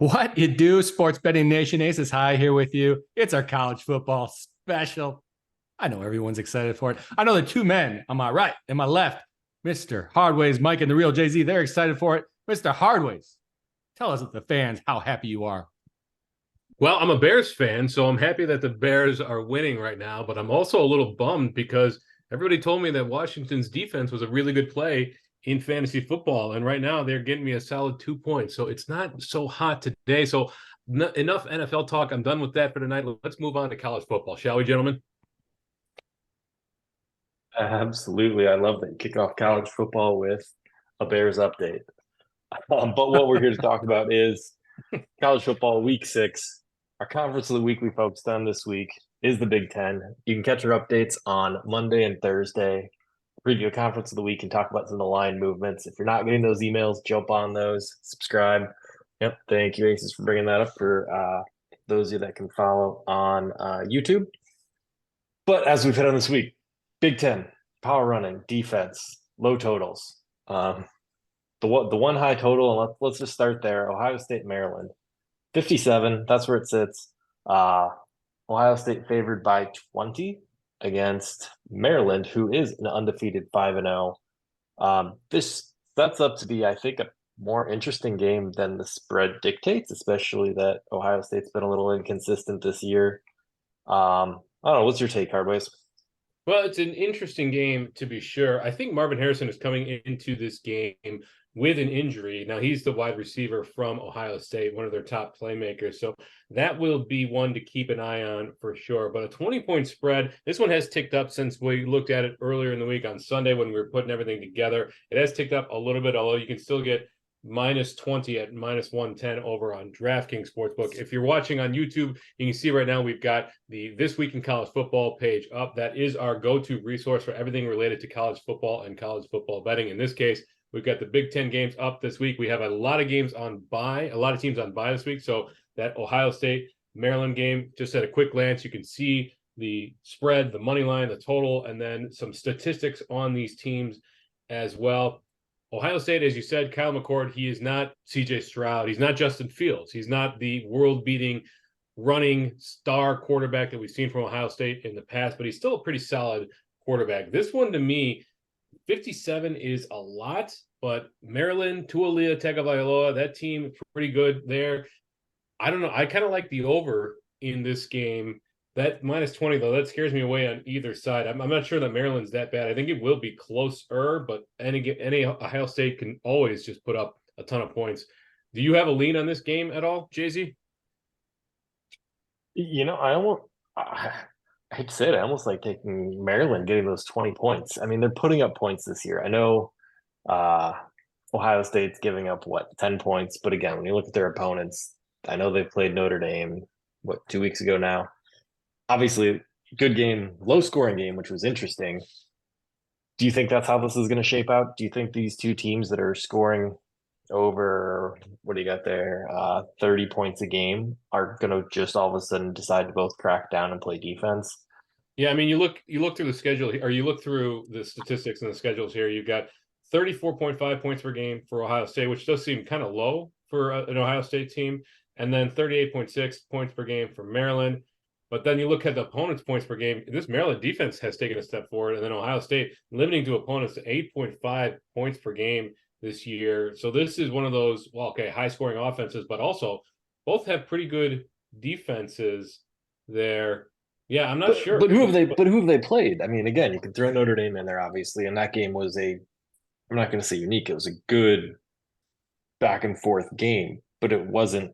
What you do, Sports Betting Nation? Ace is high here with you. It's our college football special. I know everyone's excited for it. I know the two men on my right and my left, Mr. Hardways Mike and the real Jay-Z, they're excited for it. Mr. Hardways, tell us, the fans, how happy you are. Well, I'm a Bears fan, so I'm happy that the Bears are winning right now, but I'm also a little bummed because everybody told me that Washington's defense was a really good play in fantasy football, and right now they're getting me a solid 2 points. So it's not so hot today. So enough NFL talk. I'm done with that for tonight. Let's move on to college football, shall we, gentlemen? Absolutely. I love that you kick off college football with a Bears update. But what we're here to talk about is college football week 6. Our conference of the week we focused on this week is the Big Ten. You can catch our updates on Monday and Thursday, preview a conference of the week and talk about some of the line movements. If you're not getting those emails, jump on those, subscribe. Yep. Thank you, Aces, for bringing that up for those of you that can follow on YouTube. But as we've hit on this week, Big Ten, power running, defense, low totals. The one high total, and let's just start there. Ohio State, Maryland, 57. That's where it sits. Ohio State favored by 20 against Maryland, who is an undefeated 5-0. This sets up to be, I think, a more interesting game than the spread dictates, especially that Ohio State's been a little inconsistent this year. I don't know. What's your take, Hardways? Well, it's an interesting game to be sure. I think Marvin Harrison is coming into this game with an injury. Now, he's the wide receiver from Ohio State, one of their top playmakers. So that will be one to keep an eye on for sure. But a 20-point spread, this one has ticked up since we looked at it earlier in the week on Sunday when we were putting everything together. It has ticked up a little bit, although you can still get -20 at -110 over on DraftKings Sportsbook. If you're watching on YouTube, you can see right now we've got the This Week in College Football page up. That is our go-to resource for everything related to college football and college football betting. In this case, we've got the Big Ten games up this week. We have a lot of games on bye, a lot of teams on bye this week. So that Ohio State Maryland game, just at a quick glance, you can see the spread, the money line, the total, and then some statistics on these teams as well. Ohio State, as you said, Kyle McCord, he is not CJ Stroud. He's not Justin Fields. He's not the world-beating running star quarterback that we've seen from Ohio State in the past, but he's still a pretty solid quarterback. This one, to me, 57 is a lot, but Maryland, Tualia Tagovailoa, that team, pretty good there. I don't know. I kind of like the over in this game. That -20, though, that scares me away on either side. I'm not sure that Maryland's that bad. I think it will be closer, but any Ohio State can always just put up a ton of points. Do you have a lean on this game at all, Jay-Z? I hate to say it, I almost like taking Maryland getting those 20 points. I mean, they're putting up points this year. I know Ohio State's giving up, 10 points? But again, when you look at their opponents, I know they played Notre Dame, 2 weeks ago now. Obviously, good game, low-scoring game, which was interesting. Do you think that's how this is going to shape out? Do you think these two teams that are scoring over, what do you got there, 30 points a game are going to just all of a sudden decide to both crack down and play defense? Yeah, I mean, you look through the schedule, or you look through the statistics and the schedules here. You've got 34.5 points per game for Ohio State, which does seem kind of low for an Ohio State team, and then 38.6 points per game for Maryland. But then you look at the opponent's points per game. This Maryland defense has taken a step forward, and then Ohio State limiting to opponents to 8.5 points per game this year. So this is one of those, high-scoring offenses, but also both have pretty good defenses there. Yeah, I'm not sure. But who have they played? I mean, again, you can throw Notre Dame in there, obviously, and that game was I'm not going to say unique. It was a good back and forth game, but it wasn't,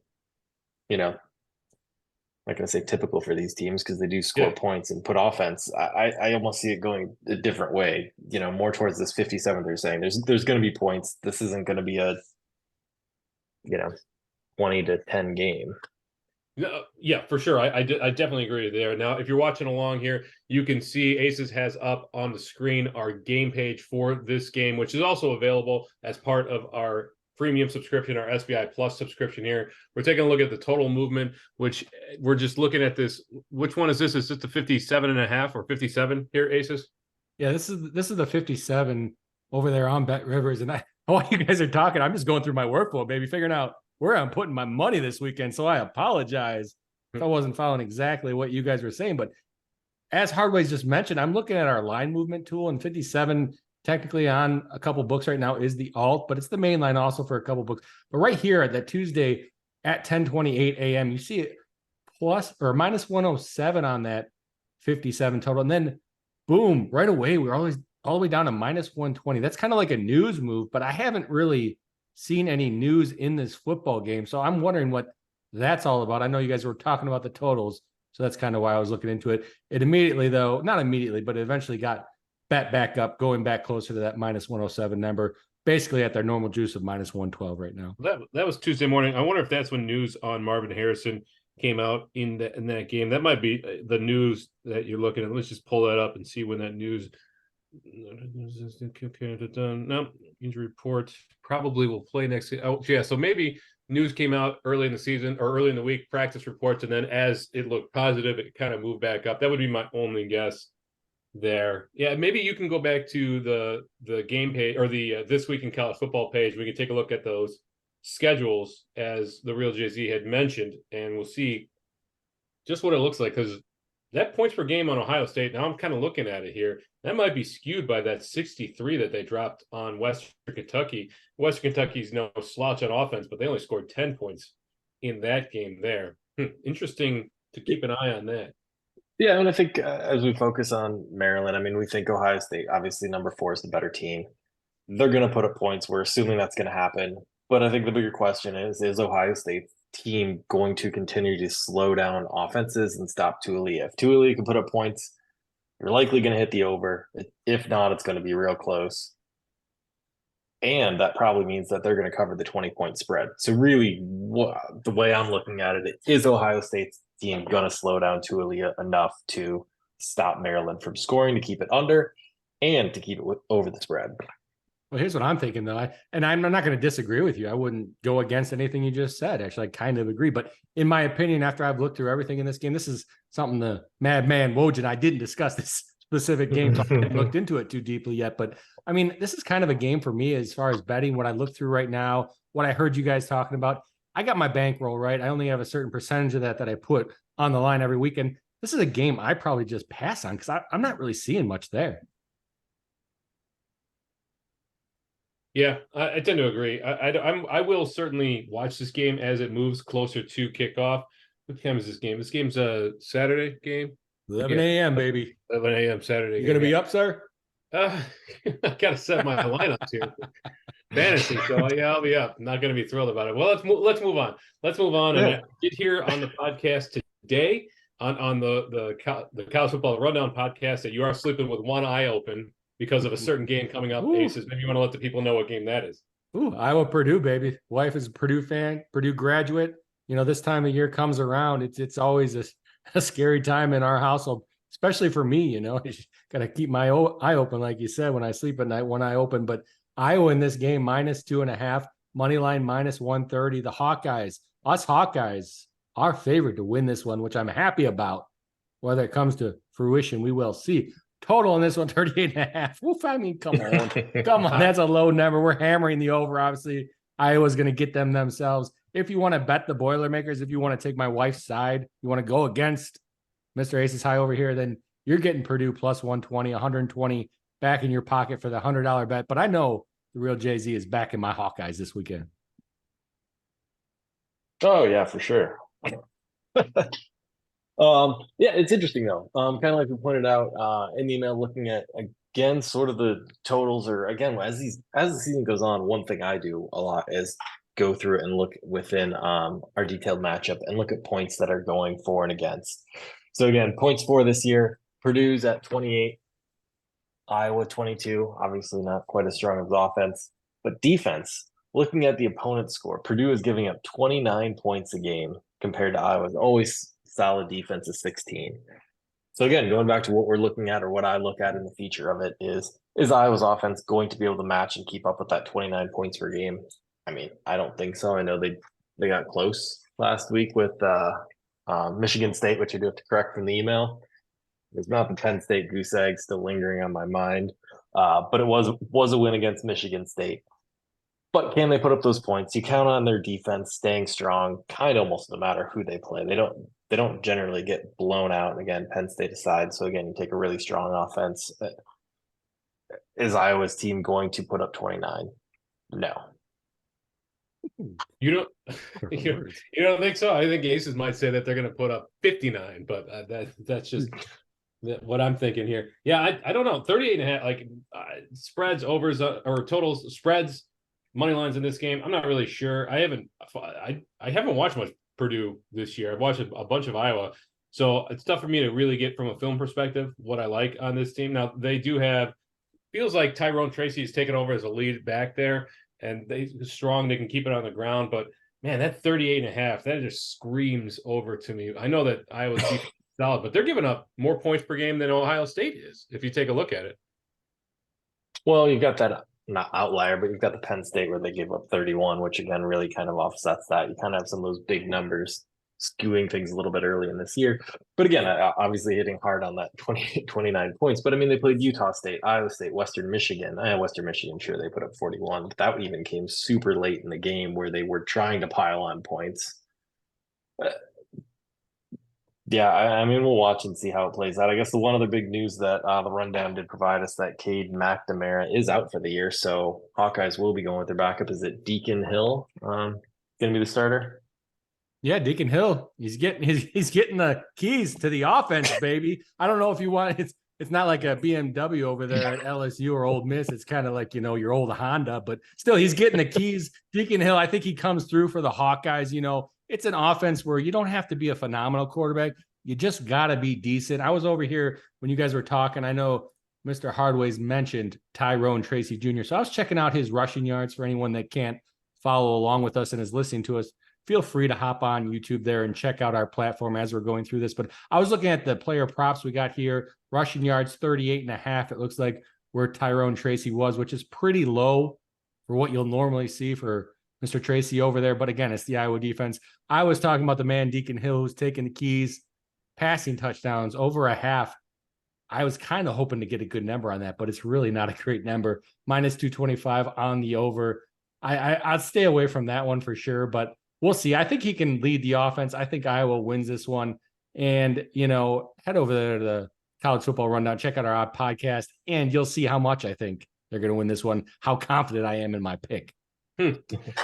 I'm not going to say typical for these teams because they do score points and put offense. I almost see it going a different way, more towards this 57 they're saying. There's going to be points. This isn't going to be a, 20-10 game. Yeah, for sure. I definitely agree there. Now, if you're watching along here, you can see Aces has up on the screen our game page for this game, which is also available as part of our premium subscription, our SBI Plus subscription here. We're taking a look at the total movement, which we're just looking at this. Which one is this? Is this the 57.5 or 57 here, Aces? Yeah, this is the 57 over there on Bet Rivers. And while you guys are talking, I'm just going through my workflow, baby, figuring out where I'm putting my money this weekend. So I apologize if I wasn't following exactly what you guys were saying. But as Hardways just mentioned, I'm looking at our line movement tool, and 57 technically on a couple books right now is the alt, but it's the main line also for a couple books. But right here at that Tuesday at 10:28 a.m., you see it plus or minus 107 on that 57 total. And then boom, right away, we're always all the way down to minus 120. That's kind of like a news move, but I haven't really seen any news in this football game. So I'm wondering what that's all about. I know you guys were talking about the totals, so that's kind of why I was looking into it. It immediately, though, not immediately, but it eventually got bet back up, going back closer to that minus 107 number, basically at their normal juice of minus 112 right now. That was Tuesday morning. I wonder if that's when news on Marvin Harrison came out in that game. That might be the news that you're looking at. Let's just pull that up and see when that news. No, injury report probably will play next. Oh, yeah. So maybe news came out early in the season or early in the week, practice reports, and then as it looked positive, it kind of moved back up. That would be my only guess there. Yeah, maybe you can go back to the game page or the This Week in College Football page. We can take a look at those schedules as the real Jay-Z had mentioned, and we'll see just what it looks like, because that points per game on Ohio State, now I'm kind of looking at it here, that might be skewed by that 63 that they dropped on Western Kentucky. Western Kentucky's no slouch on offense, but they only scored 10 points in that game there. Interesting to keep an eye on that. Yeah, and I think as we focus on Maryland, I mean, we think Ohio State, obviously number 4 is the better team. They're going to put up points. We're assuming that's going to happen. But I think the bigger question is Ohio State's team going to continue to slow down offenses and stop Tualia? If Tualia can put up points, you're likely going to hit the over. If not, it's going to be real close. And that probably means that they're going to cover the 20-point spread. So really, the way I'm looking at it is Ohio State's team going to slow down Tualia enough to stop Maryland from scoring, to keep it under, and to keep it over the spread. Well, here's what I'm thinking, though. I'm not going to disagree with you. I wouldn't go against anything you just said. Actually, I kind of agree. But in my opinion, after I've looked through everything in this game, this is something the madman Woj and I didn't discuss this specific game. So I haven't looked into it too deeply yet. But I mean, this is kind of a game for me as far as betting. What I look through right now, what I heard you guys talking about, I got my bankroll, right? I only have a certain percentage of that I put on the line every weekend. This is a game I probably just pass on because I'm not really seeing much there. Yeah, I tend to agree. I will certainly watch this game as it moves closer to kickoff. What time is this game? This game's a Saturday game. 11 a.m., baby. 11 a.m. Saturday. You going to be up, sir? I got to set my lineups here. Fantasy, so yeah, I'll be up. I'm not going to be thrilled about it. Well, let's move on. Let's move on and get here on the podcast today on the College Football Rundown podcast that you are sleeping with one eye open because of a certain game coming up. Aces, maybe you want to let the people know what game that is. Ooh, Iowa Purdue, baby. Wife is a Purdue fan, Purdue graduate. You know, this time of year comes around. It's always a scary time in our household, especially for me. You know, got to keep my eye open, like you said, when I sleep at night, one eye open. But Iowa in this game minus 2.5, money line minus 130. The Hawkeyes, us Hawkeyes, our favorite to win this one, which I'm happy about. Whether it comes to fruition, we will see. Total on this one, 38.5. Oof, I mean, come on. Come on. That's a low number. We're hammering the over, obviously. Iowa's going to get them themselves. If you want to bet the Boilermakers, if you want to take my wife's side, you want to go against Mr. Aces High over here, then you're getting Purdue plus 120, 120 back in your pocket for the $100 bet. But I know the real Jay-Z is back in my Hawkeyes this weekend. Oh, yeah, for sure. Yeah, it's interesting though. Kind of like we pointed out in the email, looking at again sort of the totals, or again as the season goes on, one thing I do a lot is go through and look within our detailed matchup and look at points that are going for and against. So again, points for this year, Purdue's at 28, Iowa 22. Obviously not quite as strong as offense, but defense. Looking at the opponent's score, Purdue is giving up 29 points a game compared to Iowa's always solid defense is 16. So again, going back to what we're looking at, or what I look at in the feature of it, is Iowa's offense going to be able to match and keep up with that 29 points per game? I mean, I don't think so. I know they got close last week with Michigan State, which I do have to correct from the email. It's not the Penn State goose egg still lingering on my mind, but it was a win against Michigan State. But can they put up those points? You count on their defense staying strong, kind of almost no matter who they play. They don't generally get blown out. And again, Penn State aside. So again, you take a really strong offense. Is Iowa's team going to put up 29? No. You don't you don't think so? I think Aces might say that they're going to put up 59, but that's just what I'm thinking here. Yeah, I don't know. 38.5, like spreads, overs, or totals, spreads, money lines in this game. I'm not really sure. I haven't watched much Purdue this year. I've watched a bunch of Iowa. So it's tough for me to really get from a film perspective what I like on this team. Now they do have, feels like Tyrone Tracy has taken over as a lead back there, and they're strong. They can keep it on the ground, but man, that 38.5, that just screams over to me. I know that Iowa's defense is solid, but they're giving up more points per game than Ohio State is, if you take a look at it. Well, you've got that not outlier, but you've got the Penn State where they gave up 31, which again really kind of offsets that. You kind of have some of those big numbers skewing things a little bit early in this year. But again, obviously hitting hard on that 29 points. But I mean, they played Utah State, Iowa State, Western Michigan. Western Michigan, sure, they put up 41, but that even came super late in the game where they were trying to pile on points. Yeah, I mean, we'll watch and see how it plays out. I guess the one other big news that the rundown did provide us that Cade McNamara is out for the year. So Hawkeyes will be going with their backup. Is it Deacon Hill going to be the starter? Yeah, Deacon Hill. He's getting the keys to the offense, baby. I don't know if you want it's not like a BMW over there at LSU or Ole Miss. It's kind of like, your old Honda, but still he's getting the keys. Deacon Hill, I think he comes through for the Hawkeyes. It's an offense where you don't have to be a phenomenal quarterback. You just got to be decent. I was over here when you guys were talking. I know Mr. Hardways mentioned Tyrone Tracy Jr. So I was checking out his rushing yards for anyone that can't follow along with us and is listening to us. Feel free to hop on YouTube there and check out our platform as we're going through this. But I was looking at the player props we got here. Rushing yards, 38.5. It looks like where Tyrone Tracy was, which is pretty low for what you'll normally see for Mr. Tracy over there. But again, it's the Iowa defense. I was talking about the man, Deacon Hill, who's taking the keys, passing touchdowns, over a half. I was kind of hoping to get a good number on that, but it's really not a great number. Minus 225 on the over. I'd stay away from that one for sure, but we'll see. I think he can lead the offense. I think Iowa wins this one. And, head over there to the College Football Rundown, check out our podcast, and you'll see how much I think they're going to win this one, how confident I am in my pick.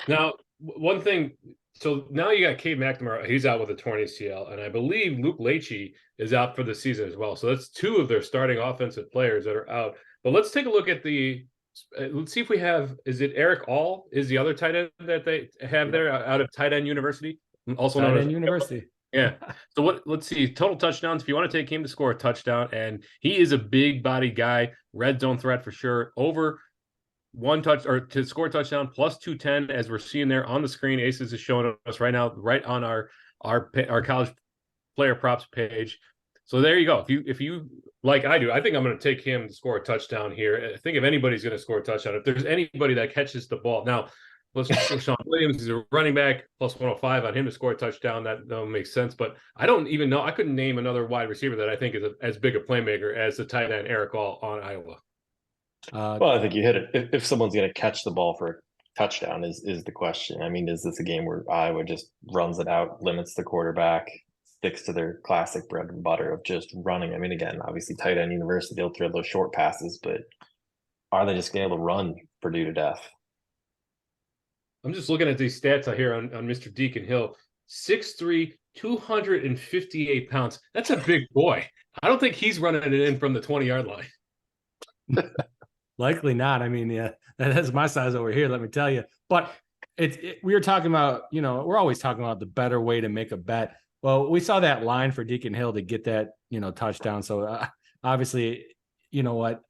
Now, one thing, so now you got Cade McNamara. He's out with a torn ACL, and I believe Luke Leachy is out for the season as well. So that's two of their starting offensive players that are out. But let's take a look at let's see if we have, is it Eric All is the other tight end that they have there out of Tight End University? Also known as University. Yeah. So let's see, total touchdowns. If you want to take him to score a touchdown, and he is a big body guy, red zone threat for sure. Over one touch or to score a touchdown plus 210, as we're seeing there on the screen. Aces is showing us right now, right on our college player props page. So there you go. If you like I do, I think I'm going to take him to score a touchdown here. I think if anybody's going to score a touchdown, if there's anybody that catches the ball. Now, Sean Williams is a running back, plus 105 on him to score a touchdown. That makes sense. But I don't even know. I couldn't name another wide receiver that I think is as big a playmaker as the tight end Eric All on Iowa. Well, I think you hit it. If someone's going to catch the ball for a touchdown is the question. I mean, is this a game where Iowa just runs it out, limits the quarterback, sticks to their classic bread and butter of just running? I mean, again, obviously Tight End University, they'll throw those short passes, but are they just going to be able to run Purdue to death? I'm just looking at these stats out here on Mr. Deacon Hill. 6'3", 258 pounds. That's a big boy. I don't think he's running it in from the 20-yard line. Likely not. I mean, yeah, that's my size over here, let me tell you. But we were talking about, we're always talking about the better way to make a bet. Well, we saw that line for Deacon Hill to get that, touchdown. So obviously, you know what?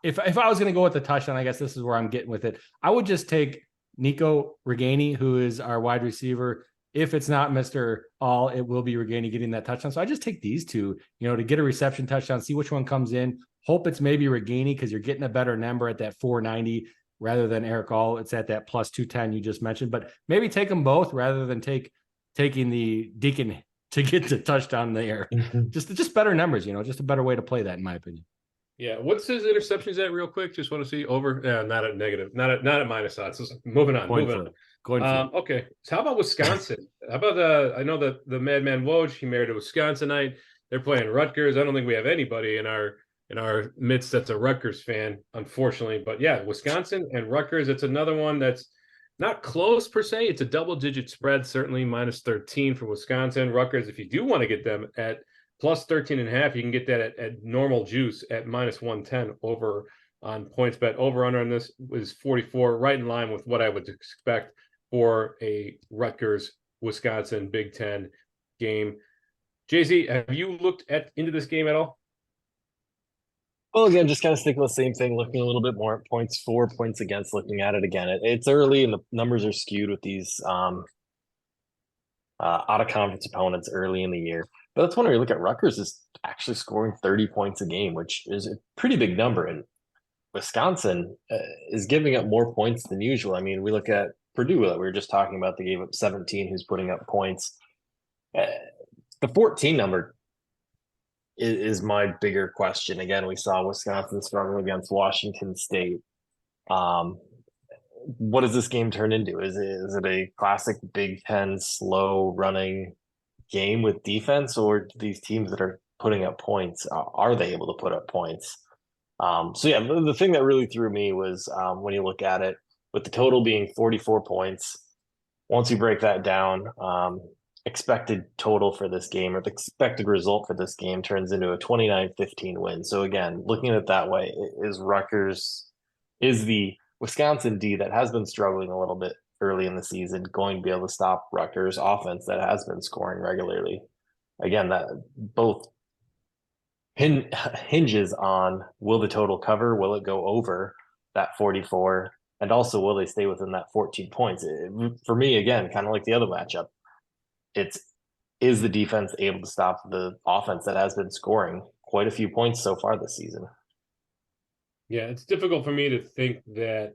If I was going to go with the touchdown, I guess this is where I'm getting with it. I would just take Nico Reganey, who is our wide receiver. If it's not Mr. All, it will be Reganey getting that touchdown. So I just take these two, to get a reception touchdown, see which one comes in. Hope it's maybe Reganey because you're getting a better number at that 490 rather than Eric All. It's at that plus 210 you just mentioned. But maybe take them both rather than taking the Deacon to get the touchdown in the air. Just better numbers, just a better way to play that, in my opinion. Yeah, what's his interceptions at real quick? Just want to see over. Yeah, not at negative, not at minus odds. So moving on, Coin moving flip. Coin on. flip. Okay, so how about Wisconsin? How about I know that the Madman Woj, he married a Wisconsinite. They're playing Rutgers. I don't think we have anybody in our midst that's a Rutgers fan, unfortunately. But yeah, Wisconsin and Rutgers. It's another one that's not close per se. It's a double-digit spread, certainly minus 13 for Wisconsin. Rutgers, if you do want to get them at plus 13.5, you can get that at normal juice at minus 110 over on points bet. Over under on this was 44, right in line with what I would expect for a Rutgers Wisconsin Big Ten game. JZ, have you looked into this game at all? Well, again, just kind of sticking with the same thing, looking a little bit more at points for, points against, looking at it again. It's early and the numbers are skewed with these out of conference opponents early in the year. But that's when we look at Rutgers is actually scoring 30 points a game, which is a pretty big number. And Wisconsin is giving up more points than usual. I mean, we look at Purdue that we were just talking about. They gave up 17, who's putting up points. The 14 number is my bigger question. Again, we saw Wisconsin struggle against Washington State. What does this game turn into? Is it a classic Big Ten slow running game with defense, or do these teams that are putting up points, are they able to put up points? So yeah, the thing that really threw me was when you look at it, with the total being 44 points, once you break that down, expected total for this game, or the expected result for this game, turns into a 29-15 win. So again, looking at it that way, is the Wisconsin D that has been struggling a little bit early in the season going to be able to stop Rutgers offense that has been scoring regularly? Again, that both hinges on, will the total cover? Will it go over that 44? And also, will they stay within that 14 points? For me, again, kind of like the other matchup, is the defense able to stop the offense that has been scoring quite a few points so far this season? Yeah, it's difficult for me to think that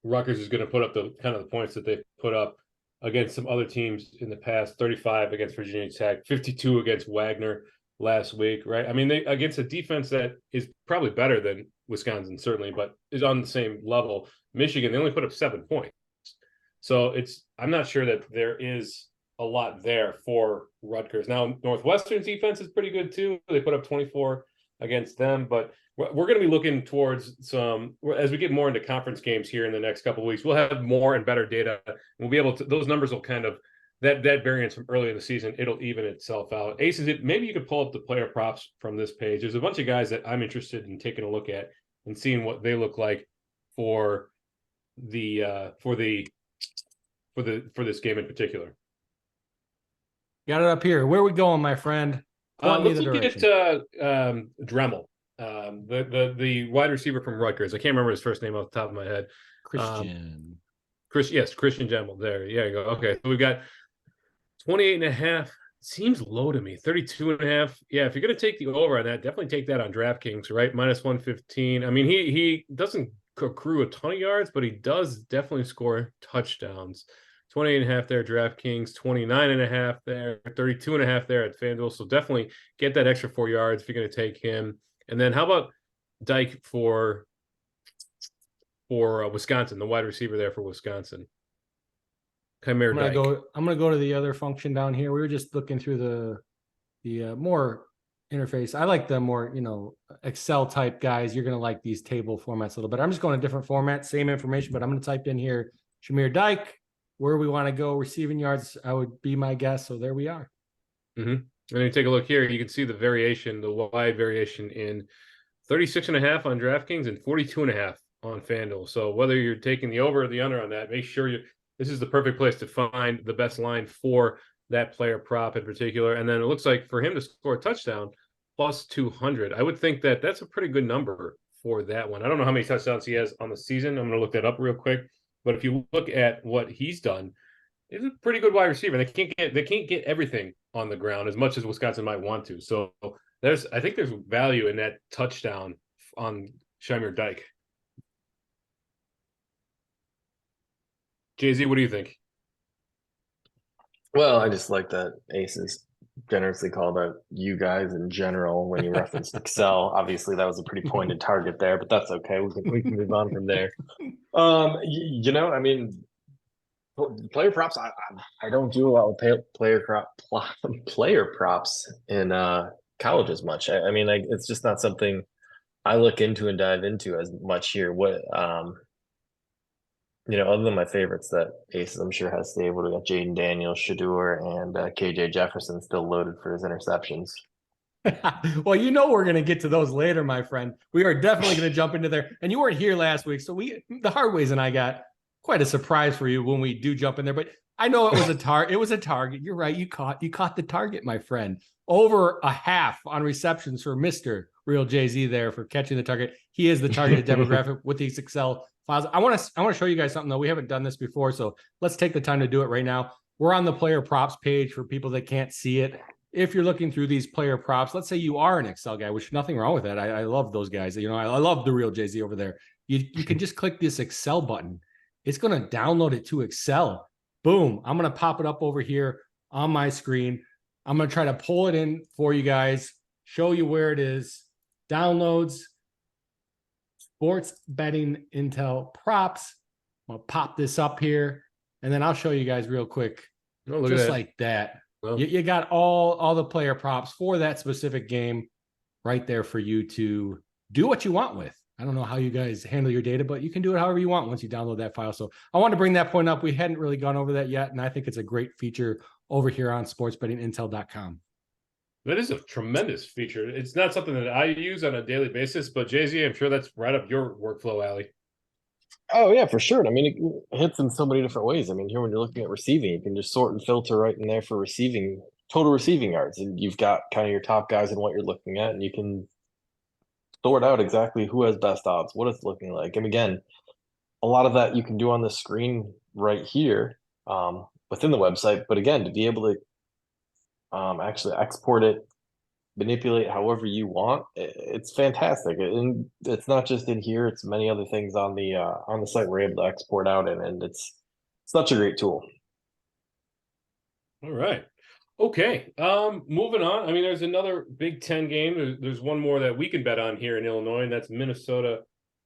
Rutgers is going to put up the kind of the points that they put up against some other teams in the past. 35 against Virginia Tech, 52 against Wagner last week, right? I mean, they against a defense that is probably better than Wisconsin, certainly, but is on the same level. Michigan, they only put up 7 points. So I'm not sure that there is a lot there for Rutgers. Now, Northwestern's defense is pretty good too. They put up 24 against them, but we're going to be looking towards some, as we get more into conference games here in the next couple of weeks, we'll have more and better data. We'll be able to, those numbers will kind of, that variance from early in the season, it'll even itself out. Aces, maybe you could pull up the player props from this page. There's a bunch of guys that I'm interested in taking a look at and seeing what they look like for this game in particular. Got it up here. Where are we going, my friend? Let's look at Dremel, the wide receiver from Rutgers. I can't remember his first name off the top of my head. Christian. Christian Dremel. There, yeah, you go. Okay, so we've got 28.5. Seems low to me. 32.5. Yeah, if you're gonna take the over on that, definitely take that on DraftKings, right? Minus 115. I mean, he doesn't accrue a ton of yards, but he does definitely score touchdowns. 28.5 there, DraftKings, 29.5 there, 32.5 there at FanDuel. So definitely get that extra 4 yards if you're going to take him. And then how about Dyke for Wisconsin, the wide receiver there for Wisconsin? I'm gonna go to the other function down here. We were just looking through the more interface. I like the more, Excel type guys. You're gonna like these table formats a little bit. I'm just going to different formats, same information, but I'm gonna type in here Shamir Dyke. Where we want to go, receiving yards, I would be my guess. So there we are. Mm-hmm. And then you take a look here, you can see the variation, the wide variation in 36.5 on DraftKings and 42.5 on FanDuel. So whether you're taking the over or the under on that, make sure this is the perfect place to find the best line for that player prop in particular. And then it looks like for him to score a touchdown, plus 200. I would think that that's a pretty good number for that one. I don't know how many touchdowns he has on the season. I'm going to look that up real quick. But if you look at what he's done, he's a pretty good wide receiver. They can't get everything on the ground as much as Wisconsin might want to. So I think there's value in that touchdown on Shamir Dyke. JZ, what do you think? Well, I just like that Aces generously called out you guys in general when you referenced Excel. Obviously, that was a pretty pointed target there, but that's okay. We can move on from there. I mean, player props. I don't do a lot with player props in college as much. I mean, it's just not something I look into and dive into as much here. Other than my favorites that Aces, I'm sure, has stable. We got Jaden Daniels, Shador, and KJ Jefferson still loaded for his interceptions. Well, we're going to get to those later, my friend. We are definitely going to jump into there. And you weren't here last week, so the Hardways and I got quite a surprise for you when we do jump in there. But I know it was a target. It was a target. You're right. You caught the target, my friend. Over a half on receptions for Mr. Real Jay-Z there for catching the target. He is the targeted demographic with these Excel files. I want to show you guys something, though. We haven't done this before, so let's take the time to do it right now. We're on the player props page for people that can't see it. If you're looking through these player props, let's say you are an Excel guy, which nothing wrong with that. I love those guys. I love the Real Jay-Z over there. You can just click this Excel button. It's going to download it to Excel. Boom. I'm going to pop it up over here on my screen. I'm going to try to pull it in for you guys, show you where it is. Downloads, sports betting intel props. I'm going to pop this up here, and then I'll show you guys real quick. Oh, look just at that. like that. Well, You got all the player props for that specific game right there for you to do what you want with. I don't know how you guys handle your data, but you can do it however you want once you download that file. So I want to bring that point up. We hadn't really gone over that yet, and I think it's a great feature over here on sportsbettingintel.com. that is a tremendous feature. It's not something that I use on a daily basis, but Jay-Z, I'm sure that's right up your workflow alley. Oh yeah, for sure. I mean, it hits in so many different ways. I mean, here when you're looking at receiving, you can just sort and filter right in there for receiving, total receiving yards, and you've got kind of your top guys and what you're looking at, and you can sort out exactly who has best odds, what it's looking like. And again, a lot of that you can do on the screen right here within the website. But again, to be able to actually export it, manipulate however you want, it's fantastic. And it's not just in here, it's many other things on the site we're able to export out in, and it's such a great tool. All right. Okay. Moving on. I mean, there's another Big Ten game. There's one more that we can bet on here in Illinois, and that's Minnesota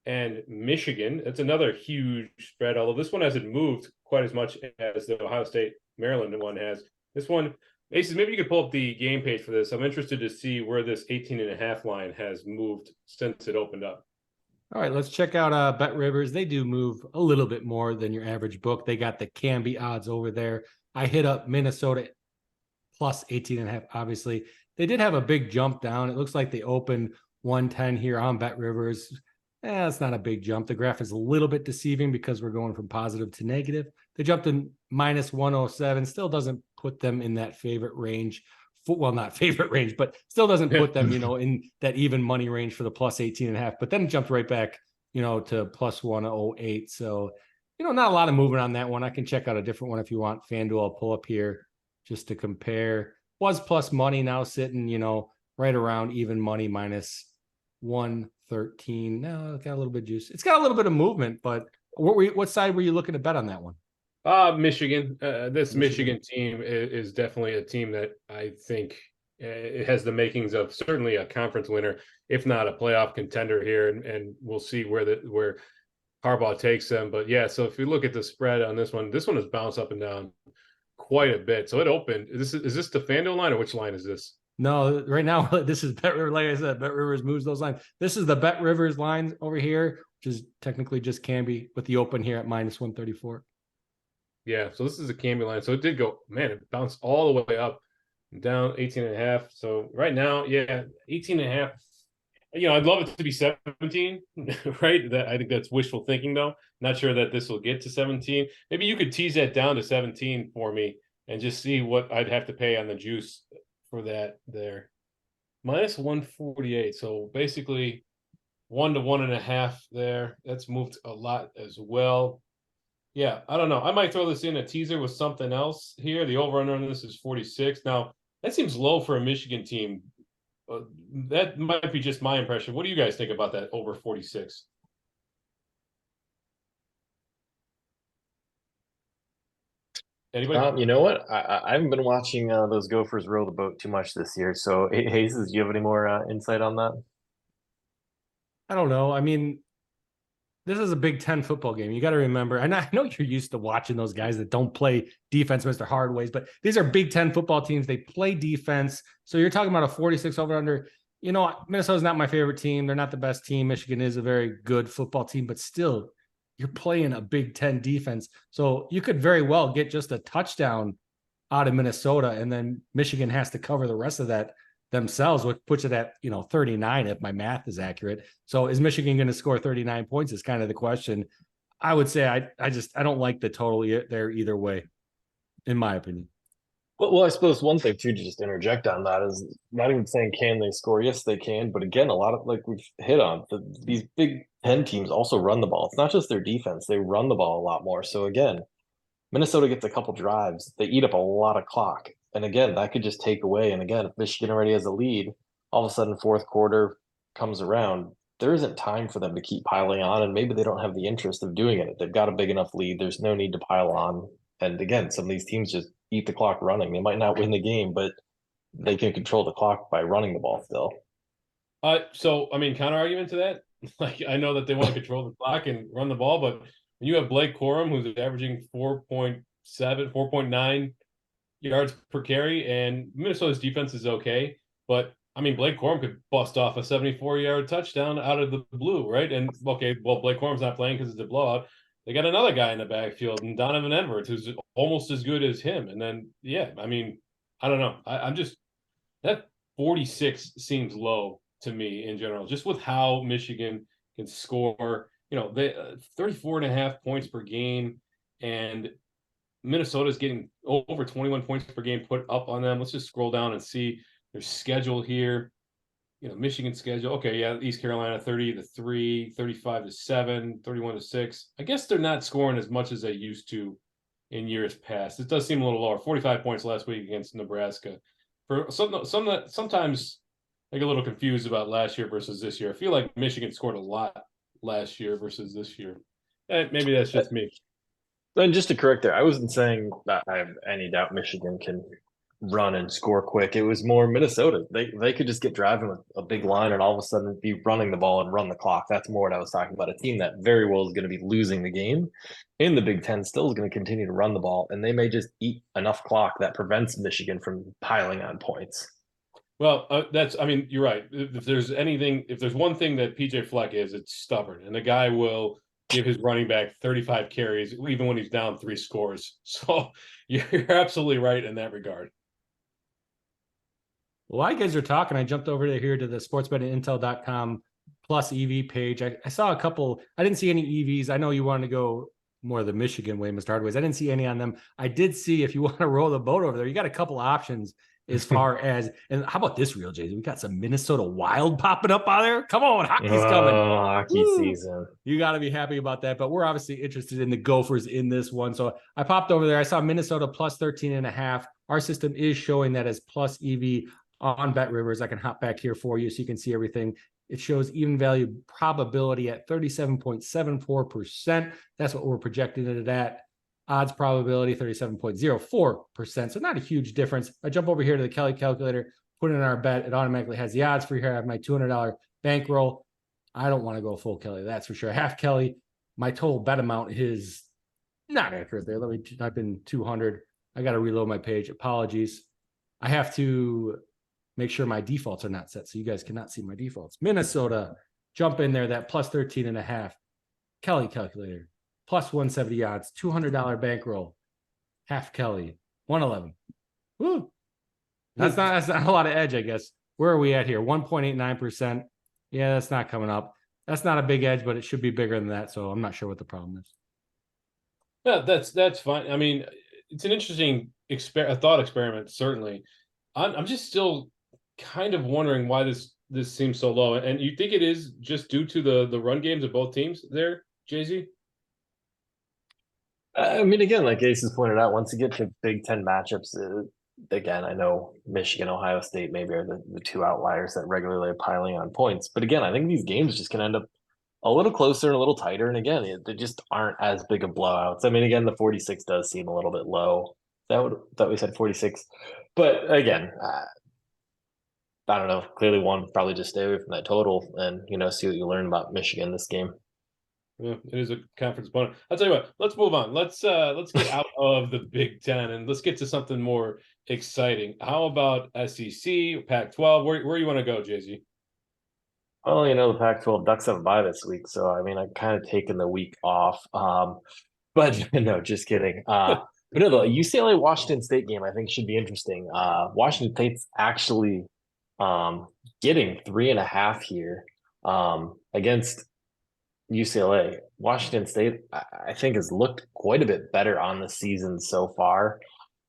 and Michigan. It's another huge spread, although this one hasn't moved quite as much as the Ohio State Maryland one has. This one, Aces, maybe you could pull up the game page for this. I'm interested to see where this 18.5 line has moved since it opened up. All right, let's check out Bet Rivers. They do move a little bit more than your average book. They got the Canby odds over there. I hit up Minnesota plus 18.5, obviously. They did have a big jump down. It looks like they opened 110 here on Bet Rivers. It's not a big jump. The graph is a little bit deceiving because we're going from positive to negative. They jumped in minus 107. Still doesn't put them in that favorite range. Well, not favorite range, but still doesn't put them, in that even money range for the plus 18.5. But then it jumped right back, to plus 108. So, not a lot of movement on that one. I can check out a different one if you want. FanDuel, I'll pull up here just to compare. Was plus money, now sitting, right around even money minus 113. No, it's got a little bit of juice. It's got a little bit of movement, but what side were you looking to bet on that one? Michigan. This Michigan team is definitely a team that I think it has the makings of certainly a conference winner, if not a playoff contender here, and we'll see where Harbaugh takes them. But yeah, so if you look at the spread on this one has bounced up and down quite a bit. So it opened. Is this the FanDuel line, or which line is this? No, right now this is Bet Rivers. Like I said, Bet Rivers moves those lines. This is the Bet Rivers line over here, which is technically just Canby with the open here at minus 134. Yeah, so this is a Canby line. So it did go, man, it bounced all the way up, down 18.5. So right now, 18.5. I'd love it to be 17, right? I think that's wishful thinking, though. Not sure that this will get to 17. Maybe you could tease that down to 17 for me and just see what I'd have to pay on the juice for that there. Minus 148. So basically 1 to 1.5 there. That's moved a lot as well. Yeah, I don't know. I might throw this in a teaser with something else here. The over-under on this is 46. Now, that seems low for a Michigan team. That might be just my impression. What do you guys think about that over 46? Anybody? You know what? I haven't been watching those Gophers row the boat too much this year. So, Hayes, do you have any more insight on that? I don't know. I mean, this is a Big Ten football game. You got to remember, and I know you're used to watching those guys that don't play defense, Mr. Hardways, but these are Big Ten football teams. They play defense. So you're talking about a 46 over under. You know, Minnesota's not my favorite team. They're not the best team. Michigan is a very good football team, but still, you're playing a Big Ten defense. So you could very well get just a touchdown out of Minnesota, and then Michigan has to cover the rest of that themselves, which puts it at 39 if my math is accurate. So is Michigan going to score 39 points is kind of the question. I would say I don't like the total there either way, in my opinion. Well, I suppose one thing too to just interject on that is not even saying can they score. Yes, they can, but again, a lot of like we've hit on these Big Ten teams also run the ball. It's not just their defense; they run the ball a lot more. So again, Minnesota gets a couple drives, they eat up a lot of clock, and again, that could just take away. And again, if Michigan already has a lead, all of a sudden fourth quarter comes around, there isn't time for them to keep piling on, and maybe they don't have the interest of doing it. They've got a big enough lead. There's no need to pile on. And again, some of these teams just eat the clock running. They might not win the game, but they can control the clock by running the ball still. So I mean, counter argument to that. Like I know that they want to control the clock and run the ball, but when you have Blake Corum, who's averaging 4.7, 4.9 yards per carry, and Minnesota's defense is okay, but I mean, Blake Corum could bust off a 74-yard touchdown out of the blue, right? And okay, well, Blake Corum's not playing because it's a blowout. They got another guy in the backfield, and Donovan Edwards, who's almost as good as him. And then, yeah, I mean, I don't know. I'm just that 46 seems low to me in general, just with how Michigan can score. They 34.5 points per game, and Minnesota's getting over 21 points per game put up on them. Let's just scroll down and see their schedule here. Michigan schedule. Okay, yeah, East Carolina 30-3, 35-7, 31-6. I guess they're not scoring as much as they used to in years past. It does seem a little lower. 45 points last week against Nebraska. For sometimes I get a little confused about last year versus this year. I feel like Michigan scored a lot last year versus this year. Maybe that's just me. And just to correct there, I wasn't saying that I have any doubt Michigan can run and score quick. It was more Minnesota. They could just get driving with a big line and all of a sudden be running the ball and run the clock. That's more what I was talking about. A team that very well is going to be losing the game in the Big Ten still is going to continue to run the ball, and they may just eat enough clock that prevents Michigan from piling on points. Well, I mean, you're right. If there's one thing that PJ Fleck is, it's stubborn, and the guy will give his running back 35 carries even when he's down 3 scores. So you're absolutely right in that regard. While you guys are talking, I jumped over here to the sportsbettingintel.com plus EV page. I saw a couple. I didn't see any EVs. I know you wanted to go more the Michigan way, Mr. Hardways. I didn't see any on them. I did see if you want to roll the boat over there, you got a couple options as far as, and how about this real, Jay? We got some Minnesota Wild popping up out there. Come on, hockey's coming. Hockey season. You got to be happy about that. But we're obviously interested in the Gophers in this one. So I popped over there. I saw Minnesota plus 13.5. Our system is showing that as plus EV on Bet Rivers. I can hop back here for you so you can see everything. It shows even value probability at 37.74%. That's what we're projecting it at. Odds probability 37.04%. So not a huge difference. I jump over here to the Kelly calculator, put in our bet. It automatically has the odds for here. I have my $200 bankroll. I don't want to go full Kelly, that's for sure. Half Kelly. My total bet amount is not accurate there. Let me type in 200. I got to reload my page. Apologies. I have to make sure my defaults are not set so you guys cannot see my defaults. Minnesota, jump in there, that plus 13.5. Kelly calculator, plus 170 odds, $200 bankroll. Half Kelly, 111. Woo. That's not a lot of edge, I guess. Where are we at here? 1.89%. Yeah, that's not coming up. That's not a big edge, but it should be bigger than that. So I'm not sure what the problem is. Yeah, that's fine. I mean, it's an interesting thought experiment, certainly. I'm just still kind of wondering why this seems so low. And you think it is just due to the run games of both teams there, Jay-Z? I mean, again, like Ace has pointed out, once you get to Big Ten matchups, again, I know Michigan, Ohio State maybe are the two outliers that regularly are piling on points. But again, I think these games just can end up a little closer and a little tighter. And again, they just aren't as big of blowouts. I mean, again, the 46 does seem a little bit low. That we said 46. But again, I don't know. Clearly, one probably just stay away from that total and see what you learn about Michigan this game. Yeah, it is a conference opponent. I'll tell you what. Let's move on. Let's get out of the Big Ten and let's get to something more exciting. How about SEC, Pac-12? Where you want to go, Jay-Z? Well, the Pac-12 Ducks have a bye this week, so I mean, I've kind of taken the week off. But no, just kidding. But no, the UCLA Washington State game I think should be interesting. Washington State's actually getting 3.5 here against UCLA. Washington State, I think, has looked quite a bit better on the season so far.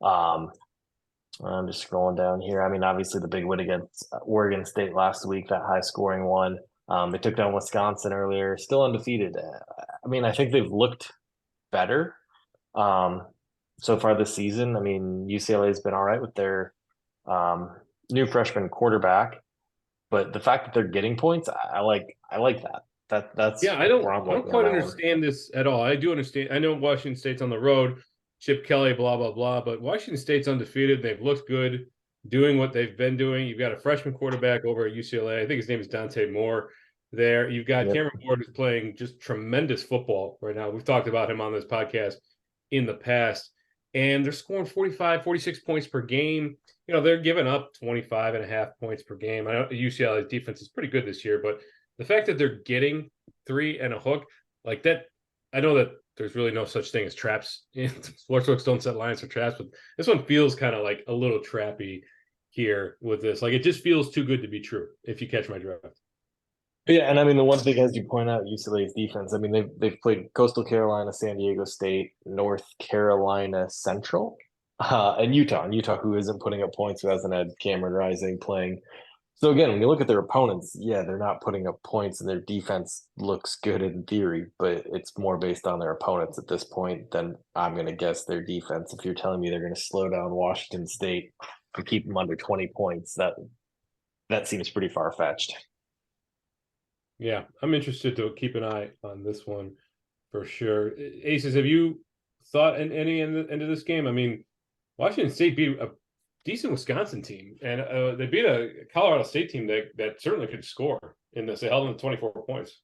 I'm just scrolling down here. I mean, obviously the big win against Oregon State last week, that high scoring one. They took down Wisconsin earlier, still undefeated. I mean, I think they've looked better so far this season. I mean, UCLA has been all right with their new freshman quarterback, but the fact that they're getting points, I like that. That's I don't quite understand this at all. I do understand. I know Washington State's on the road, Chip Kelly, blah blah blah, but Washington State's undefeated. They've looked good, doing what they've been doing. You've got a freshman quarterback over at UCLA. I think his name is Dante Moore. There, you've got Cameron Ward, who's playing just tremendous football right now. We've talked about him on this podcast in the past, and they're scoring 45, 46 points per game. They're giving up 25.5 points per game. I know UCLA's defense is pretty good this year, but the fact that they're getting 3 and a hook like that, I know that there's really no such thing as traps. Sportsbooks don't set lines for traps, but this one feels kind of like a little trappy here with this. Like, it just feels too good to be true, if you catch my drift. Yeah, and I mean, the one thing, as you point out, UCLA's defense, I mean, they've played Coastal Carolina, San Diego State, North Carolina Central, and Utah. And Utah, who isn't putting up points, who hasn't had Cameron Rising playing. So again, when you look at their opponents, yeah, they're not putting up points, and their defense looks good in theory, but it's more based on their opponents at this point than I'm going to guess their defense. If you're telling me they're going to slow down Washington State and keep them under 20 points, that seems pretty far-fetched. Yeah, I'm interested to keep an eye on this one for sure. Aces, have you thought into this game? I mean, Washington State beat a decent Wisconsin team, and they beat a Colorado State team that certainly could score in this. They held them to 24 points.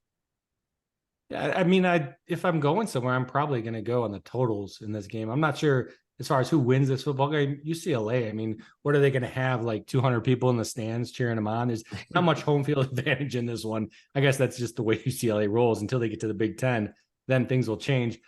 Yeah, I mean, if I'm going somewhere, I'm probably going to go on the totals in this game. I'm not sure as far as who wins this football game. UCLA, I mean, what are they going to have, like 200 people in the stands cheering them on? There's not much home field advantage in this one. I guess that's just the way UCLA rolls until they get to the Big Ten. Then things will change.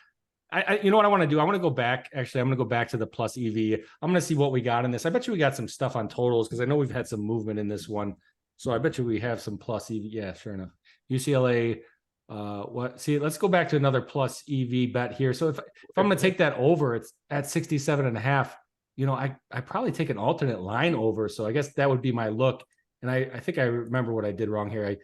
You know what I want to do? I want to go back. Actually, I'm going to go back to the plus EV. I'm going to see what we got in this. I bet you we got some stuff on totals because I know we've had some movement in this one. So I bet you we have some plus EV. Yeah, sure enough. UCLA. Let's go back to another plus EV bet here. So if I'm going to take that over, it's at 67.5. I probably take an alternate line over. So I guess that would be my look. And I think I remember what I did wrong here.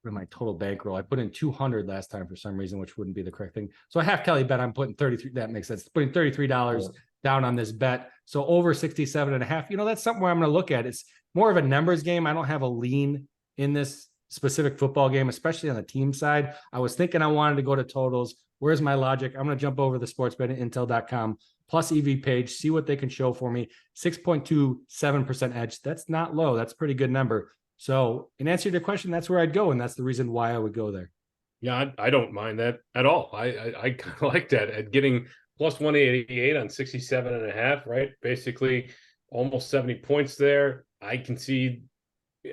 My total bankroll, I put in 200 last time for some reason, which wouldn't be the correct thing. So I half Kelly bet, I'm putting 33. That makes sense. Putting $33 down on this bet. So over 67.5. That's something where I'm going to look at. It's more of a numbers game. I don't have a lean in this specific football game, especially on the team side. I was thinking I wanted to go to totals. Where's my logic? I'm going to jump over the sportsbettingintel.com plus EV page, see what they can show for me. 6.27% edge. That's not low. That's a pretty good number. So in answer to your question, that's where I'd go. And that's the reason why I would go there. Yeah, I don't mind that at all. I kind of like that at getting plus 188 on 67.5, right? Basically almost 70 points there. I can see,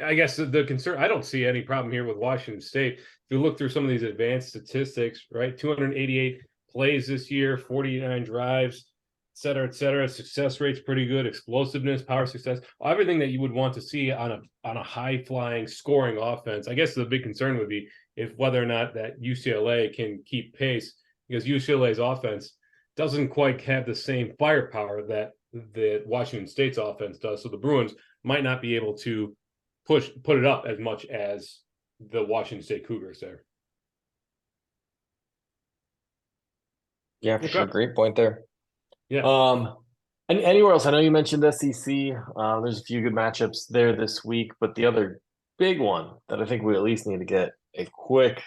I guess the concern, I don't see any problem here with Washington State. If you look through some of these advanced statistics, right? 288 plays this year, 49 drives, et cetera. Success rate's pretty good. Explosiveness, power success, everything that you would want to see on a high flying scoring offense. I guess the big concern would be if whether or not that UCLA can keep pace, because UCLA's offense doesn't quite have the same firepower that Washington State's offense does. So the Bruins might not be able to put it up as much as the Washington State Cougars there. Yeah, for sure. Great point there. Yeah. And anywhere else? I know you mentioned SEC. There's a few good matchups there this week, but the other big one that I think we at least need to get a quick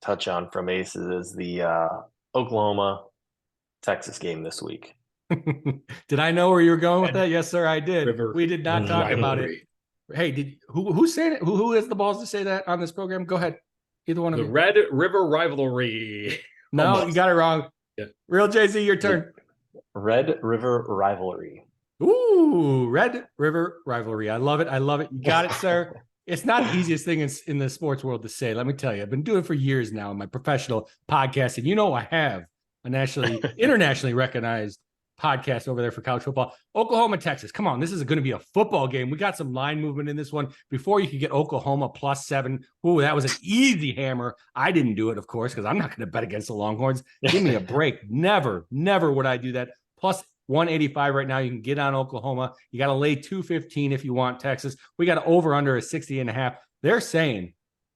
touch on from Aces is the Oklahoma Texas game this week. Did I know where you were going with that? Yes, sir, I did. River We did not talk about it. Hey, who's saying it? Who has the balls to say that on this program? Go ahead. Either one of The you. Red River Rivalry. No, Almost. you got it wrong. Yeah. Real Jay-Z, your turn. Red River Rivalry. Ooh, Red River Rivalry. I love it. I love it. You got it, sir. It's not the easiest thing in the sports world to say. Let me tell you, I've been doing it for years now in my professional podcasting. You know, I have a internationally recognized podcast over there for college football. Oklahoma, Texas. Come on, this is going to be a football game. We got some line movement in this one. Before you could get Oklahoma +7. Ooh, that was an easy hammer. I didn't do it, of course, because I'm not going to bet against the Longhorns. Give me a break. Never would I do that. +185 right now. You can get on Oklahoma. You got to lay 215 if you want Texas. We got over under a 60.5. They're saying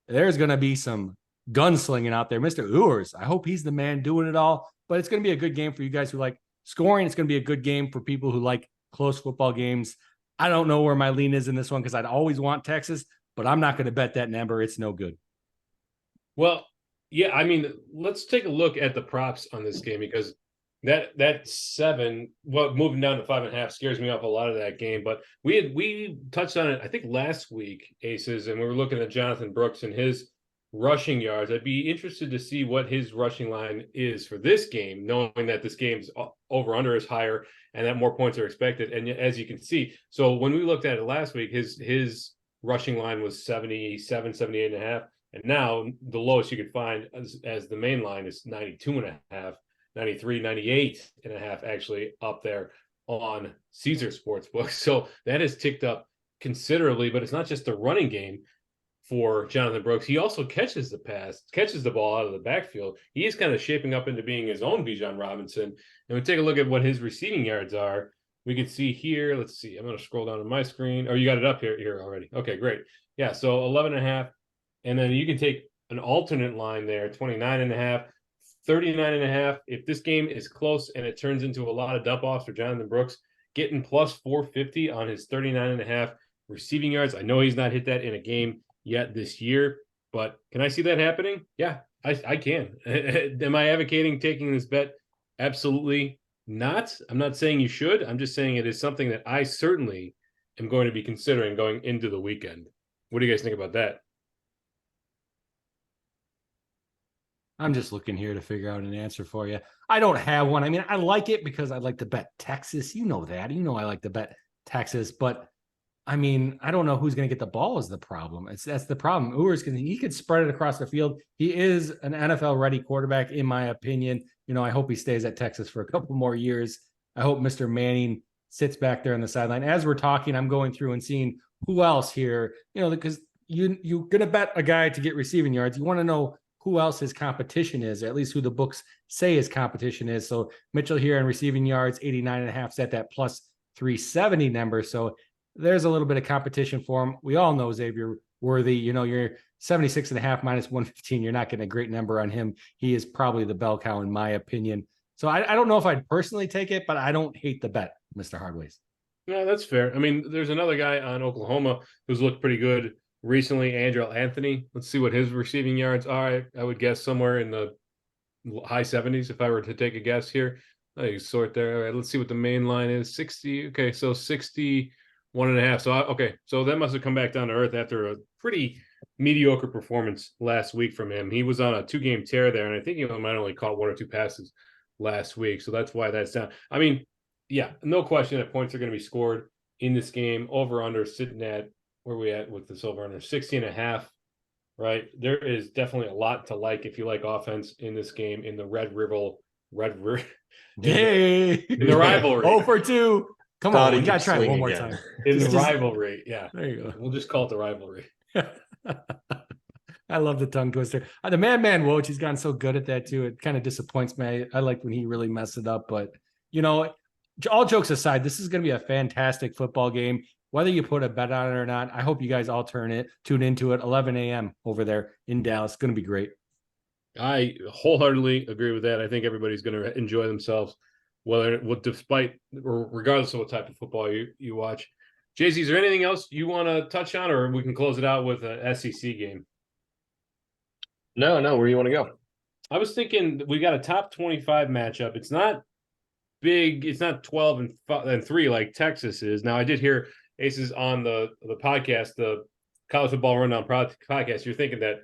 there's going to be some gunslinging out there. Mr. Ewers, I hope he's the man doing it all. But it's going to be a good game for you guys who like scoring. It's going to be a good game for people who like close football games. I don't know where my lean is in this one because I'd always want Texas, but I'm not going to bet that number. It's no good. Well, yeah, I mean, let's take a look at the props on this game because that 7, moving down to 5.5 scares me off a lot of that game. But we touched on it, I think, last week, Aces, and we were looking at Jonathan Brooks and his rushing yards. I'd be interested to see what his rushing line is for this game, knowing that this game's over under is higher and that more points are expected. And as you can see, so when we looked at it last week, his rushing line was 77, 78.5. And now the lowest you could find as the main line is 92.5. 93, 98.5 actually up there on Caesar Sportsbook. So that has ticked up considerably, but it's not just the running game for Jonathan Brooks. He also catches the ball out of the backfield. He is kind of shaping up into being his own Bijan Robinson. And we take a look at what his receiving yards are. We can see here, let's see, I'm going to scroll down to my screen. Oh, you got it up here already. Okay, great. Yeah, so 11.5. And then you can take an alternate line there, 29.5. 39.5. If this game is close and it turns into a lot of dump-offs for Jonathan Brooks, getting +450 on his 39.5 receiving yards. I know he's not hit that in a game yet this year, but can I see that happening? Yeah, I can. Am I advocating taking this bet? Absolutely not. I'm not saying you should. I'm just saying it is something that I certainly am going to be considering going into the weekend. What do you guys think about that? I'm just looking here to figure out an answer for you. I don't have one. I mean, I like it because I like to bet Texas. You know that. You know I like to bet Texas, but I mean, I don't know who's going to get the ball is the problem. That's the problem. Ewers he could spread it across the field. He is an NFL ready quarterback, in my opinion. You know, I hope he stays at Texas for a couple more years. I hope Mr. Manning sits back there on the sideline. As we're talking, I'm going through and seeing who else here, you know, because you're going to bet a guy to get receiving yards. You want to know who else his competition is, or at least who the books say his competition is. So Mitchell here in receiving yards, 89.5, set that +370 number. So there's a little bit of competition for him. We all know Xavier Worthy, you know, you're 76.5 -115. You're not getting a great number on him. He is probably the bell cow in my opinion. So I don't know if I'd personally take it, but I don't hate the bet, Mr. Hardways. Yeah, that's fair. I mean, there's another guy on Oklahoma who's looked pretty good recently, Andrew Anthony. Let's see what his receiving yards are. I would guess somewhere in the high 70s if I were to take a guess here. You sort there. All right, let's see what the main line is. 60. Okay, so 61.5. So so that must have come back down to earth after a pretty mediocre performance last week from him. He was on a 2-game tear there, and I think he might only caught 1 or 2 passes last week. So that's why that's down. I mean, yeah, no question that points are going to be scored in this game. Over under sitting at, where are we at with this over under? 60.5, right? There is definitely a lot to like if you like offense in this game in the Red River. Yay! In the rivalry. 0 for 2. Come on, we got to try it one more again. time. In the rivalry, yeah. There you go. We'll just call it the rivalry. I love the tongue twister. The Madman Woj, he's gotten so good at that too. It kind of disappoints me. I like when he really messed it up, but you know, all jokes aside, this is going to be a fantastic football game. Whether you put a bet on it or not, I hope you guys all tune into it. 11 a.m. over there in Dallas. It's going to be great. I wholeheartedly agree with that. I think everybody's going to enjoy themselves, despite or regardless of what type of football you watch. Jay-Z, is there anything else you want to touch on, or we can close it out with an SEC game? No, where do you want to go? I was thinking we got a top 25 matchup. It's not big. It's not 12-3 like Texas is. Now I did hear Aces on the podcast, the College Football Rundown podcast. You're thinking that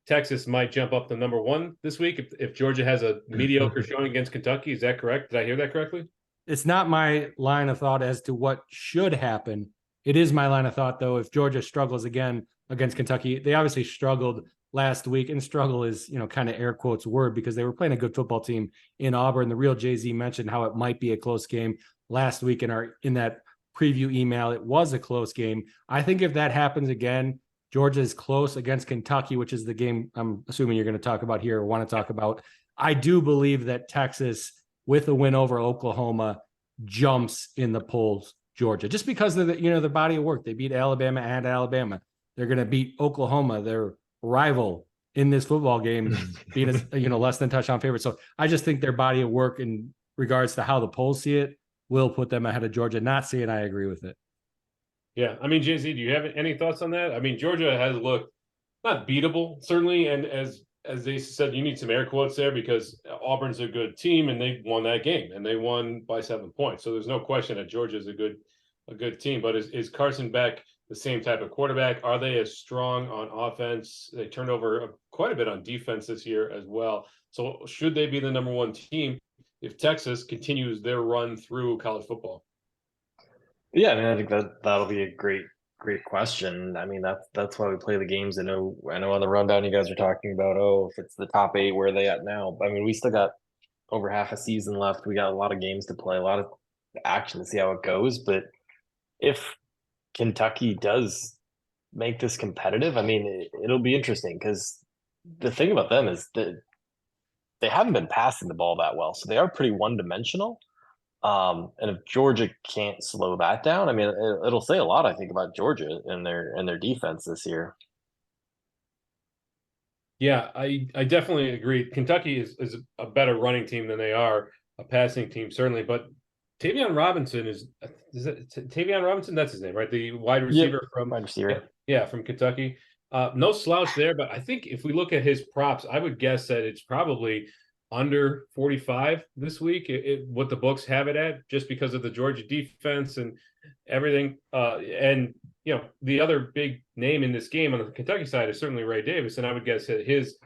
Texas might jump up to number 1 this week if Georgia has a mediocre showing against Kentucky. Is that correct? Did I hear that correctly? It's not my line of thought as to what should happen. It is my line of thought, though, if Georgia struggles again against Kentucky. They obviously struggled last week, and struggle is, kind of air quotes word, because they were playing a good football team in Auburn. The real Jay-Z mentioned how it might be a close game last week in that preview email. It was a close game. I think if that happens again, Georgia is close against Kentucky, which is the game I'm assuming you're going to talk about here or want to talk about. I do believe that Texas, with a win over Oklahoma, jumps in the polls Georgia, just because of the body of work. They beat Alabama and Alabama. They're going to beat Oklahoma, their rival in this football game, being less than touchdown favorite. So I just think their body of work in regards to how the polls see it will put them ahead of Georgia. Not seeing, I agree with it. Yeah, I mean, Jay-Z, do you have any thoughts on that? I mean, Georgia has looked not beatable, certainly, and as they said, you need some air quotes there because Auburn's a good team and they won that game and they won by 7 points. So there's no question that Georgia's a good team. But is Carson Beck the same type of quarterback? Are they as strong on offense? They turned over quite a bit on defense this year as well. So should they be the number 1 team if Texas continues their run through college football? Yeah, I mean, I think that'll be a great question. I mean, that's why we play the games. I know on the rundown you guys are talking about, if it's the top 8, where are they at now? I mean, we still got over half a season left. We got a lot of games to play, a lot of action to see how it goes. But if Kentucky does make this competitive, I mean, it'll be interesting because the thing about them is that they haven't been passing the ball that well, so they are pretty one-dimensional. And if Georgia can't slow that down, I mean, it'll say a lot, I think, about Georgia and their defense this year. Yeah, I definitely agree. Kentucky is a better running team than they are a passing team, certainly. But Tavion Robinson is it Tavion Robinson? That's his name, right? The wide receiver from wide receiver. Yeah, from Kentucky. No slouch there, but I think if we look at his props, I would guess that it's probably under 45 this week, what the books have it at, just because of the Georgia defense and everything. And, the other big name in this game on the Kentucky side is certainly Ray Davis. And I would guess that his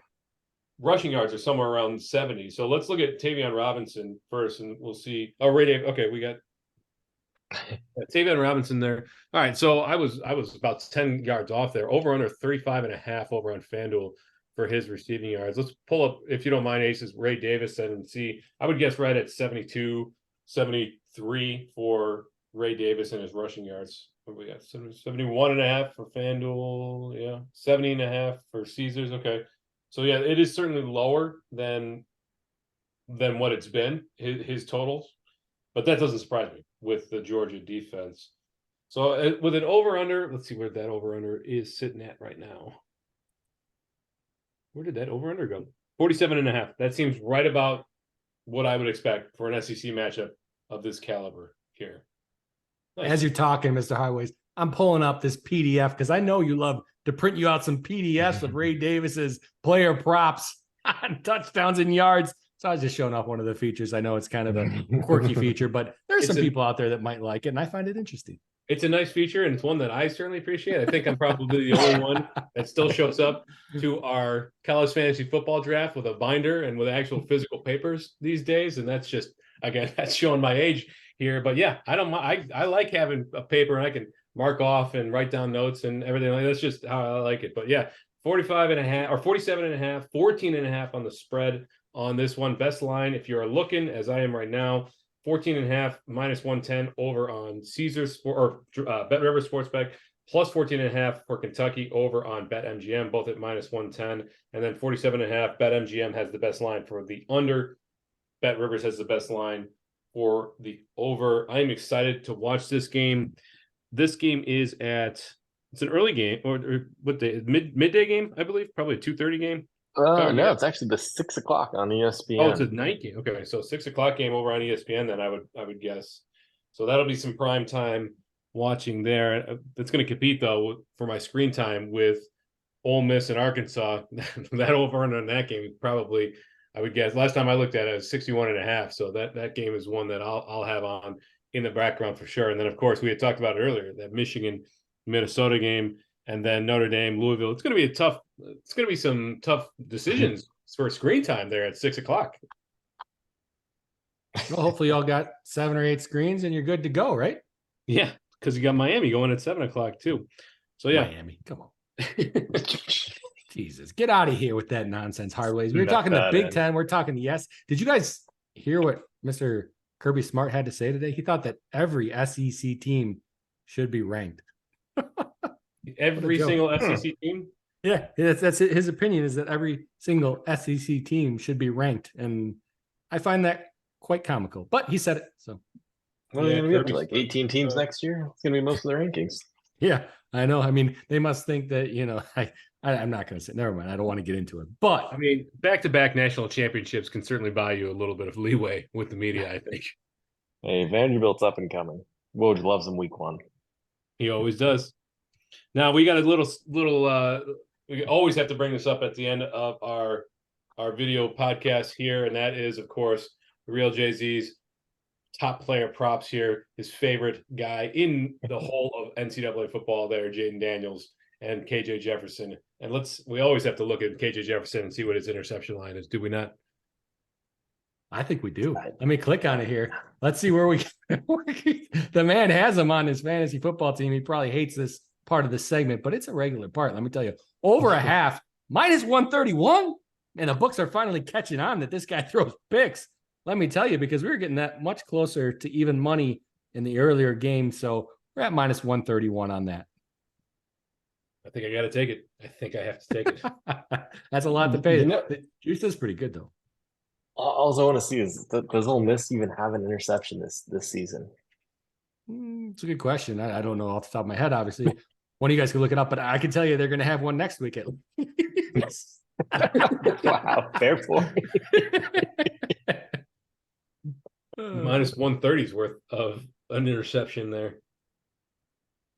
rushing yards are somewhere around 70. So let's look at Tavion Robinson first and we'll see. Oh, Ray Davis. Okay, we got Tavion Robinson there. All right. So I was about 10 yards off there, over under 35.5 over on FanDuel for his receiving yards. Let's pull up, if you don't mind, Aces, Ray Davis and see. I would guess right at 72, 73 for Ray Davis and his rushing yards. What we got? 71.5 for FanDuel. Yeah. 70.5 for Caesars. Okay. So yeah, it is certainly lower than what it's been, his totals. But that doesn't surprise me with the Georgia defense. So with an over-under, let's see where that over-under is sitting at right now. Where did that over-under go? 47.5. That seems right about what I would expect for an SEC matchup of this caliber here. Nice. As you're talking, Mr. Highways, I'm pulling up this PDF because I know you love to print you out some PDFs of Ray Davis's player props on touchdowns and yards. So I was just showing off one of the features. I know it's kind of a quirky feature, but there's some people out there that might like it, and I find it interesting. It's a nice feature, and it's one that I certainly appreciate. I think I'm probably the only one that still shows up to our college fantasy football draft with a binder and with actual physical papers these days. And that's just, again, that's showing my age here. But yeah, I like having a paper and I can mark off and write down notes and everything. That's just how I like it. But yeah, 45.5 or 47.5, 14.5 on the spread on this one. Best line, if you're looking, as I am right now, 14.5 minus 110 over on Caesars or Bet River Sportsback, plus 14.5 for Kentucky over on BetMGM, both at minus 110. And then 47.5, BetMGM has the best line for the under. Bet Rivers has the best line for the over. I'm excited to watch this game. This game is it's an early game, or what day? Midday game, I believe, probably a 2:30 game. No, it's actually the 6 o'clock on ESPN. Oh, it's a night game. Okay, so 6 o'clock game over on ESPN. Then I would guess. So that'll be some prime time watching there. It's going to compete though for my screen time with Ole Miss and Arkansas. That over on that game is probably I would guess last time I looked at it, it was 61.5. So that game is one that I'll have on in the background for sure. And then of course we had talked about it earlier, that Michigan Minnesota game, and then Notre Dame Louisville. It's going to be some tough decisions for screen time there at 6:00. Well, hopefully y'all got 7 or 8 screens and you're good to go, right? Yeah, because you got Miami going at 7:00 too. So yeah, Miami, come on. Jesus, get out of here with that nonsense, Hardways. We were talking the Big Ten. We're talking yes. Did you guys hear what Mr. Kirby Smart had to say today? He thought that every SEC team should be ranked. Every single SEC team? Yeah, that's it. His opinion is that every single SEC team should be ranked. And I find that quite comical. But he said it. So, well, they're going to be up to like 18 teams next year. It's going to be most of the rankings. Yeah, I know. I mean, they must think that, I'm not going to say, never mind. I don't want to get into it. But I mean, back-to-back national championships can certainly buy you a little bit of leeway with the media, I think. Hey, Vanderbilt's up and coming. Woj loves him week 1. He always does. Now we got a little we always have to bring this up at the end of our video podcast here, and that is, of course, the Real Jay-Z's top player props here, his favorite guy in the whole of NCAA football there, Jaden Daniels and KJ Jefferson. And we always have to look at KJ Jefferson and see what his interception line is, do we not? I think we do. Let me click on it here. Let's see where we the man has him on his fantasy football team. He probably hates this part of the segment, but it's a regular part. Let me tell you, over a half, minus 131. And the books are finally catching on that this guy throws picks. Let me tell you, because we were getting that much closer to even money in the earlier game. So we're at minus 131 on that. I think I got to take it. I think I have to take it. That's a lot to pay. The juice is pretty good, though. All I want to see is, does Ole Miss even have an interception this season? It's a good question. I don't know off the top of my head, obviously. One of you guys can look it up, but I can tell you they're going to have one next week at least. Wow, fair point. Minus 130's worth of an interception there.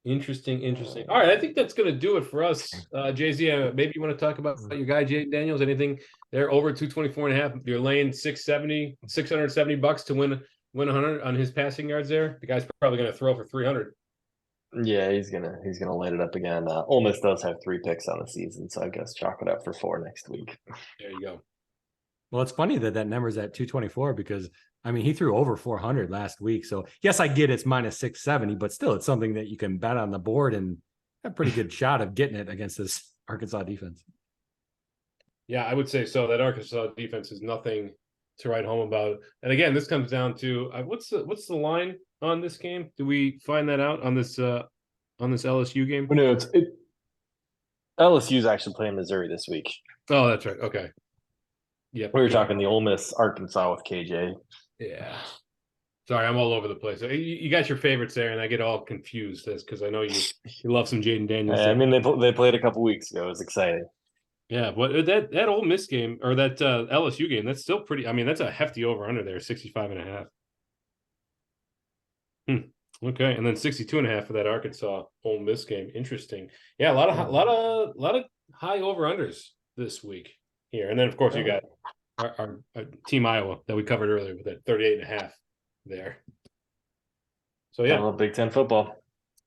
Interesting. All right, I think that's going to do it for us. Jay-Z, maybe you want to talk about your guy, Jaden Daniels, anything there over 224.5. You're laying $670 to win 100 on his passing yards there. The guy's probably going to throw for 300. Yeah, he's gonna light it up again. Ole Miss does have 3 picks on the season, so I guess chalk it up for 4 next week. There you go. Well, it's funny that number's at 224 because, I mean, he threw over 400 last week. So, yes, I get it's minus 670, but still it's something that you can bet on the board and have a pretty good shot of getting it against this Arkansas defense. Yeah, I would say so. That Arkansas defense is nothing to write home about. And again, this comes down to what's the line on this game? Do we find that out on this LSU game? No, LSU's actually playing Missouri this week. Oh, that's right. Okay. Yeah, we were talking the Ole Miss Arkansas with KJ. Yeah. Sorry, I'm all over the place. You got your favorites there, and I get all confused because I know you love some Jaden Daniels. I mean, they played a couple weeks ago. It was exciting. Yeah, but that Ole Miss game or that LSU game, that's still pretty. I mean, that's a hefty over under there, 65.5. Okay, and then 62.5 for that Arkansas Ole Miss game. Interesting. Yeah, a lot of high over unders this week here, and then of course you got our Team Iowa that we covered earlier with that 38.5 there. So yeah, I love Big Ten football.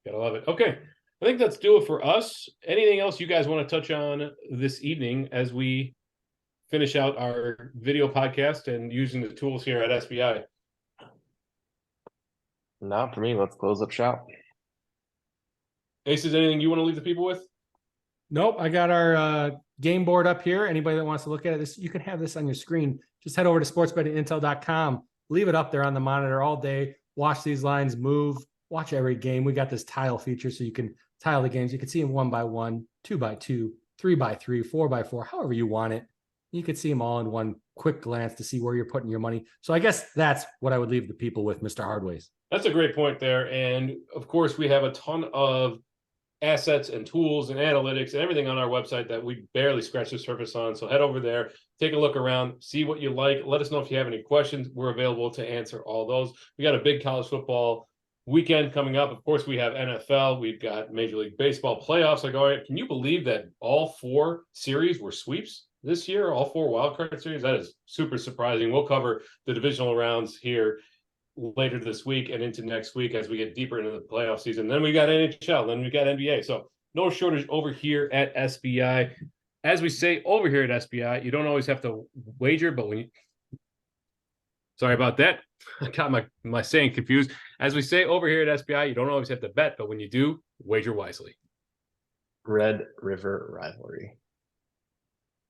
Gotta love it. Okay, I think that's do it for us. Anything else you guys want to touch on this evening as we finish out our video podcast and using the tools here at SBI? Not for me. Let's close up shop. Ace, is anything you want to leave the people with? Nope. I got our game board up here. Anybody that wants to look at it, you can have this on your screen. Just head over to sportsbettingintel.com. Leave it up there on the monitor all day. Watch these lines move. Watch every game. We got this tile feature so you can tile the games. You can see them 1x1, 2x2, 3x3, 4x4, however you want it. You can see them all in one quick glance to see where you're putting your money. So I guess that's what I would leave the people with, Mr. Hardways. That's a great point there. And of course, we have a ton of assets and tools and analytics and everything on our website that we barely scratch the surface on. So head over there, take a look around, see what you like. Let us know if you have any questions. We're available to answer all those. We got a big college football weekend coming up. Of course, we have NFL. We've got Major League Baseball playoffs are going. Can you believe that all 4 series were sweeps this year, all 4 wildcard series. That is super surprising. We'll cover the divisional rounds here later this week and into next week as we get deeper into the playoff season. Then we got NHL, then we got NBA. So no shortage over here at SBI. As we say over here at SBI, you don't always have to wager, but when you... Sorry about that. I got my saying confused. As we say over here at SBI, you don't always have to bet, but when you do, wager wisely. Red River Rivalry.